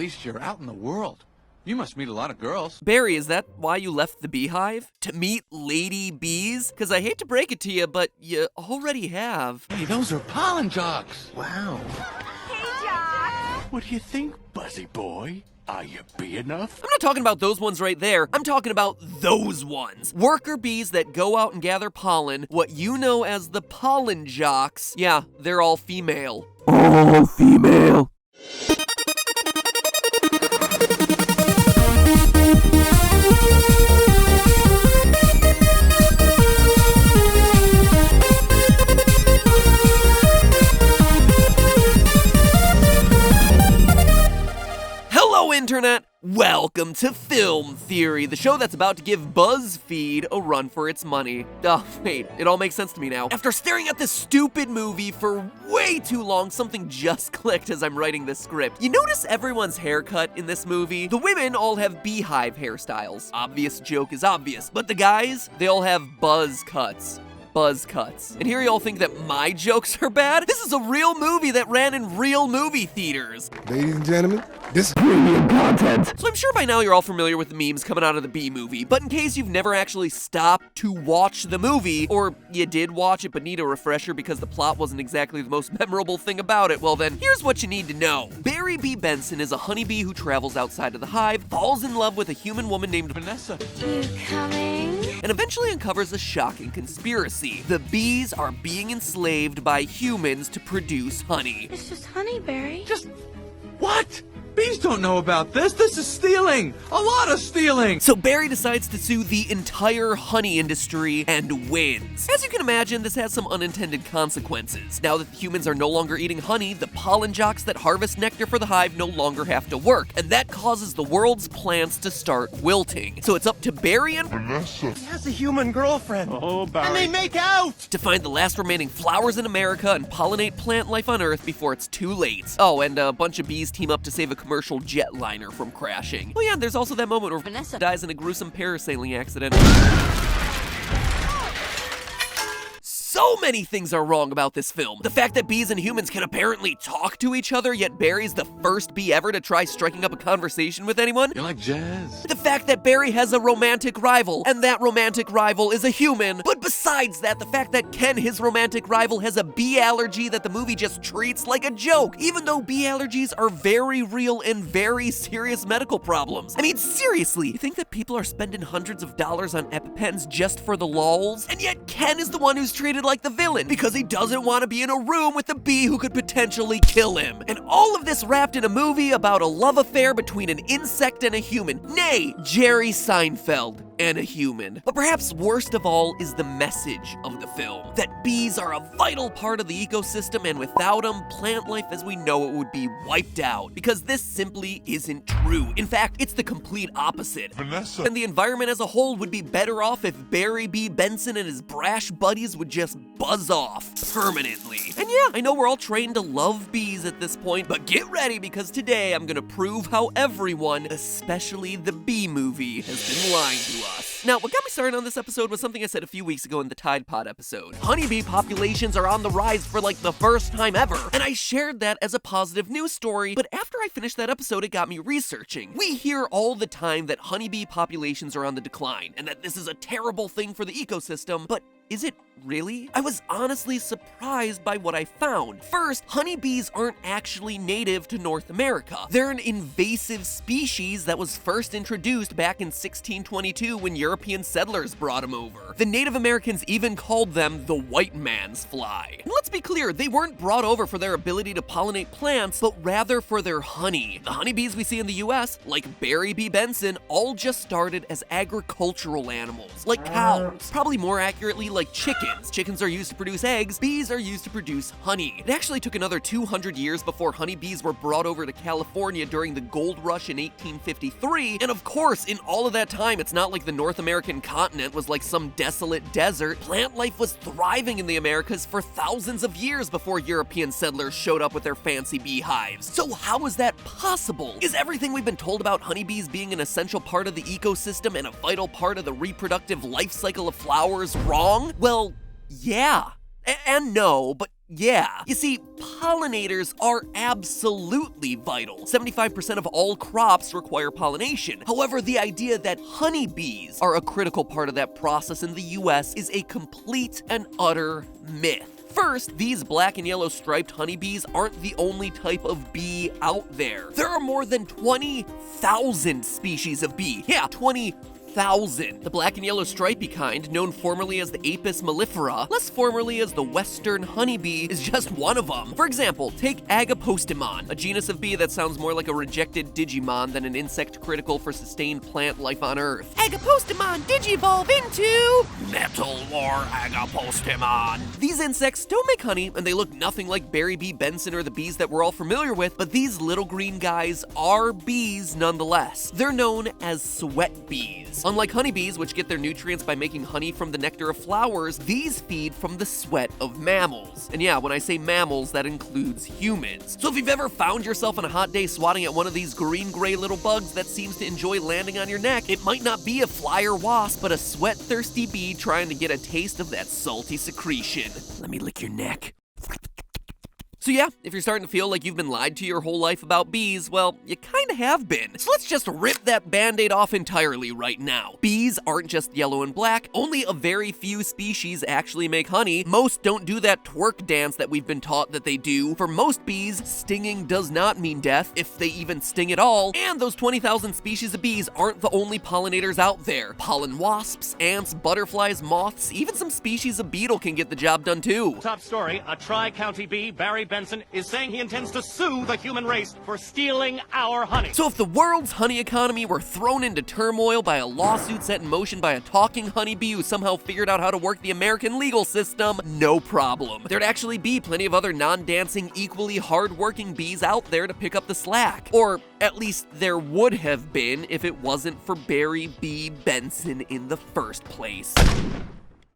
least you're out in the world. You must meet a lot of girls. Barry, is that why you left the beehive? To meet lady bees? Because I hate to break it to you, but you already have. Hey, those are pollen jocks. Wow. Hey, Jock. What do you think, Buzzy boy? Are you bee enough? I'm not talking about those ones right there. I'm talking about those ones. Worker bees that go out and gather pollen, what you know as the pollen jocks. Yeah, they're all female. All female. Hello, Internet! Welcome to Film Theory, the show that's about to give BuzzFeed a run for its money. Oh, wait, it all makes sense to me now. After staring at this stupid movie for way too long, something just clicked as I'm writing this script. You notice everyone's haircut in this movie? The women all have beehive hairstyles. Obvious joke is obvious, but the guys, they all have buzz cuts. Buzz cuts. And here y'all think that my jokes are bad? This is a real movie that ran in real movie theaters. Ladies and gentlemen, this is premium content. So I'm sure by now you're all familiar with the memes coming out of the Bee movie, but in case you've never actually stopped to watch the movie, or you did watch it but need a refresher because the plot wasn't exactly the most memorable thing about it, well then, here's what you need to know. Barry B. Benson is a honeybee who travels outside of the hive, falls in love with a human woman named Vanessa, You coming? and eventually uncovers a shocking conspiracy. The bees are being enslaved by humans to produce honey. It's just honey, Barry. Just what? Bees don't know about this. This is stealing. A lot of stealing. So Barry decides to sue the entire honey industry and wins. As you can imagine, this has some unintended consequences. Now that the humans are no longer eating honey, the pollen jocks that harvest nectar for the hive no longer have to work, and that causes the world's plants to start wilting. So it's up to Barry and Vanessa. He has a human girlfriend. Oh, Barry. And they make out! to find the last remaining flowers in America and pollinate plant life on Earth before it's too late. Oh, and a bunch of bees team up to save a commercial jetliner from crashing. Oh yeah, there's also that moment where Vanessa dies in a gruesome parasailing accident. So many things are wrong about this film. The fact that bees and humans can apparently talk to each other, yet Barry's the first bee ever to try striking up a conversation with anyone. You like jazz? The fact that Barry has a romantic rival, and that romantic rival is a human. But besides that, the fact that Ken, his romantic rival, has a bee allergy that the movie just treats like a joke, even though bee allergies are very real and very serious medical problems. I mean, seriously, you think that people are spending hundreds of dollars on EpiPens just for the lols? And yet Ken is the one who's treated like the villain because he doesn't want to be in a room with a bee who could potentially kill him. And all of this wrapped in a movie about a love affair between an insect and a human. Nay, Jerry Seinfeld and a human. But perhaps worst of all is the message of the film. That bees are a vital part of the ecosystem, and without them, plant life as we know it would be wiped out. Because this simply isn't true. In fact, it's the complete opposite. Vanessa. And the environment as a whole would be better off if Barry B. Benson and his brash buddies would just buzz off permanently. And yeah, I know we're all trained to love bees at this point, but get ready because today I'm gonna prove how everyone, especially the Bee movie, has been lying to us. Now, what got me started on this episode was something I said a few weeks ago in the Tide Pod episode. Honeybee populations are on the rise for like the first time ever, and I shared that as a positive news story, but after I finished that episode, it got me researching. We hear all the time that honeybee populations are on the decline, and that this is a terrible thing for the ecosystem, but is it really? I was honestly surprised by what I found. First, honeybees aren't actually native to North America. They're an invasive species that was first introduced back in 1622 when European settlers brought them over. The Native Americans even called them the white man's fly. And let's be clear, they weren't brought over for their ability to pollinate plants, but rather for their honey. The honeybees we see in the US, like Barry B. Benson, all just started as agricultural animals, like cows. Probably more accurately, like chickens. Chickens are used to produce eggs, bees are used to produce honey. It actually took another 200 years before honeybees were brought over to California during the gold rush in 1853, and of course, in all of that time, it's not like the North American continent was like some desolate desert. Plant life was thriving in the Americas for thousands of years before European settlers showed up with their fancy beehives. So how is that possible? Is everything we've been told about honeybees being an essential part of the ecosystem and a vital part of the reproductive life cycle of flowers wrong? Well, yeah. And no, but yeah. You see, pollinators are absolutely vital. 75% of all crops require pollination. However, the idea that honeybees are a critical part of that process in the US is a complete and utter myth. First, these black and yellow striped honeybees aren't the only type of bee out there. There are more than 20,000 species of bee. Yeah, 20,000. The black and yellow stripy kind, known formerly as the Apis mellifera, less formerly as the western honeybee, is just one of them. For example, take Agapostemon, a genus of bee that sounds more like a rejected Digimon than an insect critical for sustained plant life on Earth. Agapostemon digivolve into Metal War Agapostemon. These insects don't make honey, and they look nothing like Barry B. Benson or the bees that we're all familiar with, but these little green guys are bees nonetheless. They're known as sweat bees. Unlike honeybees, which get their nutrients by making honey from the nectar of flowers, these feed from the sweat of mammals. And yeah, when I say mammals, that includes humans. So if you've ever found yourself on a hot day swatting at one of these green-gray little bugs that seems to enjoy landing on your neck, it might not be a fly or wasp, but a sweat-thirsty bee trying to get a taste of that salty secretion. Let me lick your neck. So yeah, if you're starting to feel like you've been lied to your whole life about bees, well, you kinda have been. So let's just rip that band-aid off entirely right now. Bees aren't just yellow and black. Only a very few species actually make honey. Most don't do that twerk dance that we've been taught that they do. For most bees, stinging does not mean death, if they even sting at all. And those 20,000 species of bees aren't the only pollinators out there. Pollen wasps, ants, butterflies, moths, even some species of beetle can get the job done too. Top story, a Tri-County bee, Barry Benson, is saying he intends to sue the human race for stealing our honey. So if the world's honey economy were thrown into turmoil by a lawsuit set in motion by a talking honeybee who somehow figured out how to work the American legal system, no problem. There'd actually be plenty of other non-dancing, equally hard-working bees out there to pick up the slack. Or at least there would have been if it wasn't for Barry B. Benson in the first place.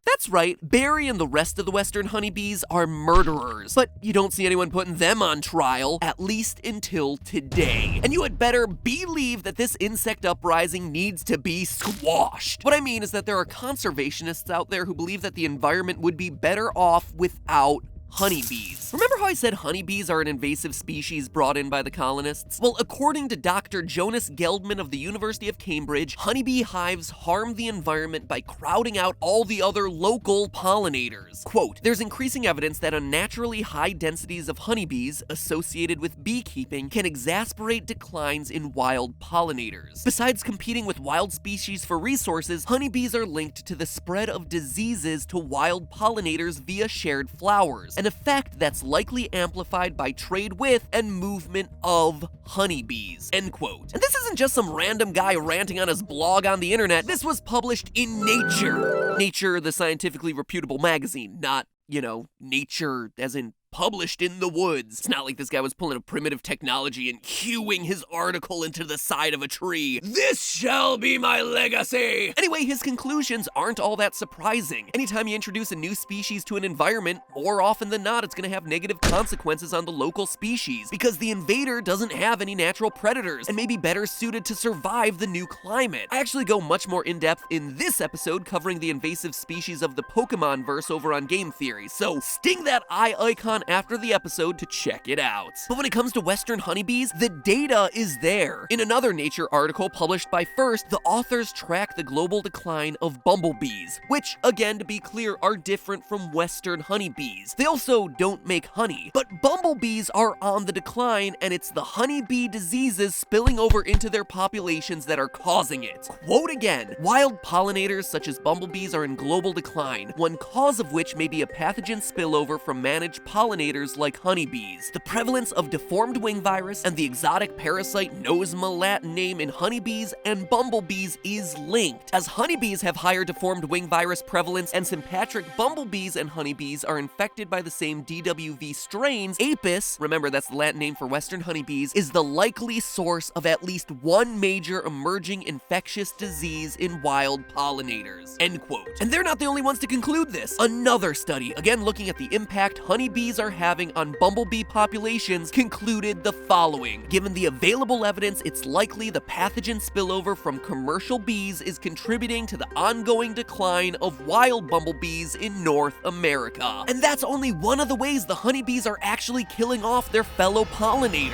That's right, Barry and the rest of the western honeybees are murderers, but you don't see anyone putting them on trial, at least until today. And you had better believe that this insect uprising needs to be squashed. What I mean is that there are conservationists out there who believe that the environment would be better off without honeybees. Remember how I said honeybees are an invasive species brought in by the colonists? Well, according to Dr. Jonas Geldman of the University of Cambridge, honeybee hives harm the environment by crowding out all the other local pollinators. Quote, there's increasing evidence that unnaturally high densities of honeybees associated with beekeeping can exacerbate declines in wild pollinators. Besides competing with wild species for resources, honeybees are linked to the spread of diseases to wild pollinators via shared flowers, an effect that's likely amplified by trade with and movement of honeybees, end quote. And this isn't just some random guy ranting on his blog on the internet. This was published in Nature. Nature, the scientifically reputable magazine, not, Nature as in published in the woods. It's not like this guy was pulling a primitive technology and hewing his article into the side of a tree. This shall be my legacy! Anyway, his conclusions aren't all that surprising. Anytime you introduce a new species to an environment, more often than not, it's gonna have negative consequences on the local species, because the invader doesn't have any natural predators and may be better suited to survive the new climate. I actually go much more in-depth in this episode covering the invasive species of the Pokemon verse over on Game Theory, so sting that eye icon after the episode to check it out. But when it comes to western honeybees, the data is there. In another Nature article published by First, the authors track the global decline of bumblebees, which, again, to be clear, are different from western honeybees. They also don't make honey, but bumblebees are on the decline, and it's the honeybee diseases spilling over into their populations that are causing it. Quote again, wild pollinators such as bumblebees are in global decline, one cause of which may be a pathogen spillover from managed pollinators like honeybees. The prevalence of deformed wing virus and the exotic parasite nosema Latin name in honeybees and bumblebees is linked, as honeybees have higher deformed wing virus prevalence and sympatric bumblebees and honeybees are infected by the same DWV strains. Apis, remember that's the Latin name for western honeybees, is the likely source of at least one major emerging infectious disease in wild pollinators, end quote. And they're not the only ones to conclude this. Another study, again looking at the impact honeybees honeybees are having on bumblebee populations concluded the following. Given the available evidence, it's likely the pathogen spillover from commercial bees is contributing to the ongoing decline of wild bumblebees in North America. And that's only one of the ways the honeybees are actually killing off their fellow pollinators.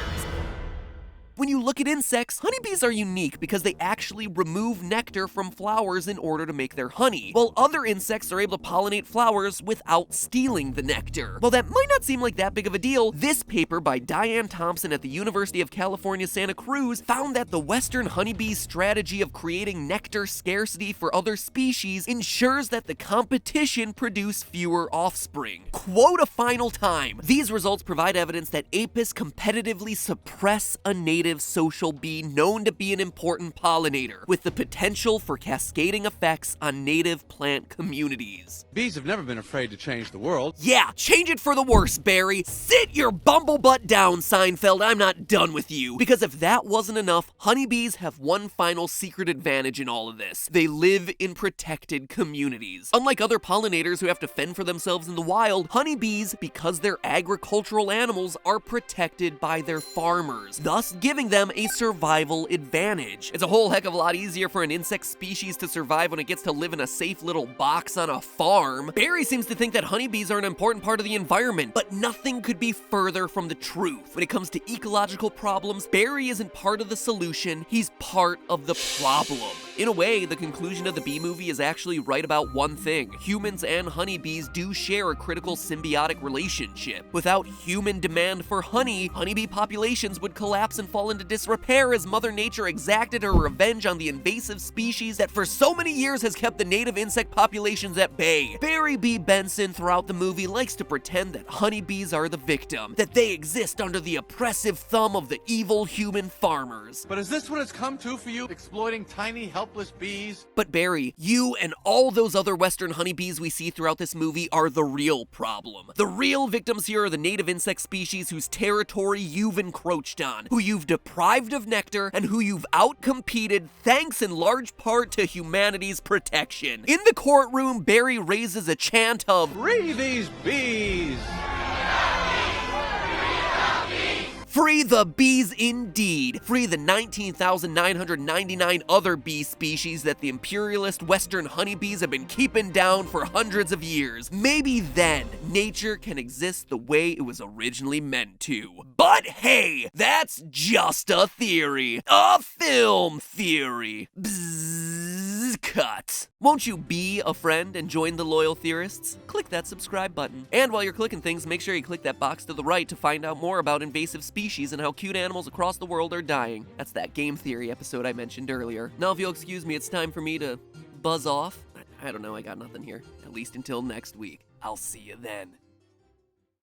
When you look at insects, honeybees are unique because they actually remove nectar from flowers in order to make their honey, while other insects are able to pollinate flowers without stealing the nectar. While that might not seem like that big of a deal, this paper by Diane Thompson at the University of California, Santa Cruz found that the Western honeybee's strategy of creating nectar scarcity for other species ensures that the competition produce fewer offspring. Quote a final time, these results provide evidence that apis competitively suppress a native social bee known to be an important pollinator, with the potential for cascading effects on native plant communities. Bees have never been afraid to change the world. Yeah, change it for the worse, Barry. Sit your bumblebutt down, Seinfeld. I'm not done with you. Because if that wasn't enough, honeybees have one final secret advantage in all of this. They live in protected communities. Unlike other pollinators who have to fend for themselves in the wild, honeybees, because they're agricultural animals, are protected by their farmers, thus giving them a survival advantage. It's a whole heck of a lot easier for an insect species to survive when it gets to live in a safe little box on a farm. Barry seems to think that honeybees are an important part of the environment, but nothing could be further from the truth. When it comes to ecological problems, Barry isn't part of the solution, he's part of the problem. In a way, the conclusion of the Bee Movie is actually right about one thing. Humans and honeybees do share a critical symbiotic relationship. Without human demand for honey, honeybee populations would collapse and fall into disrepair as Mother Nature exacted her revenge on the invasive species that for so many years has kept the native insect populations at bay. Barry B. Benson throughout the movie likes to pretend that honeybees are the victim, that they exist under the oppressive thumb of the evil human farmers. But is this what it's come to for you? Exploiting tiny, helpless bees? But Barry, you and all those other Western honeybees we see throughout this movie are the real problem. The real victims here are the native insect species whose territory you've encroached on, who you've deprived of nectar, and who you've outcompeted thanks in large part to humanity's protection. In the courtroom, Barry raises a chant of, Free these bees! "Free the bees indeed! Free the 19,999 other bee species that the imperialist Western honeybees have been keeping down for hundreds of years. Maybe then, nature can exist the way it was originally meant to. But hey, that's just a theory. A film theory. Bzzz, cut. Won't you be a friend and join the Loyal Theorists? Click that subscribe button. And while you're clicking things, make sure you click that box to the right to find out more about invasive species and how cute animals across the world are dying. That's that game theory episode I mentioned earlier. Now if you'll excuse me, it's time for me to buzz off. I don't know, I got nothing here. At least until next week. I'll see you then.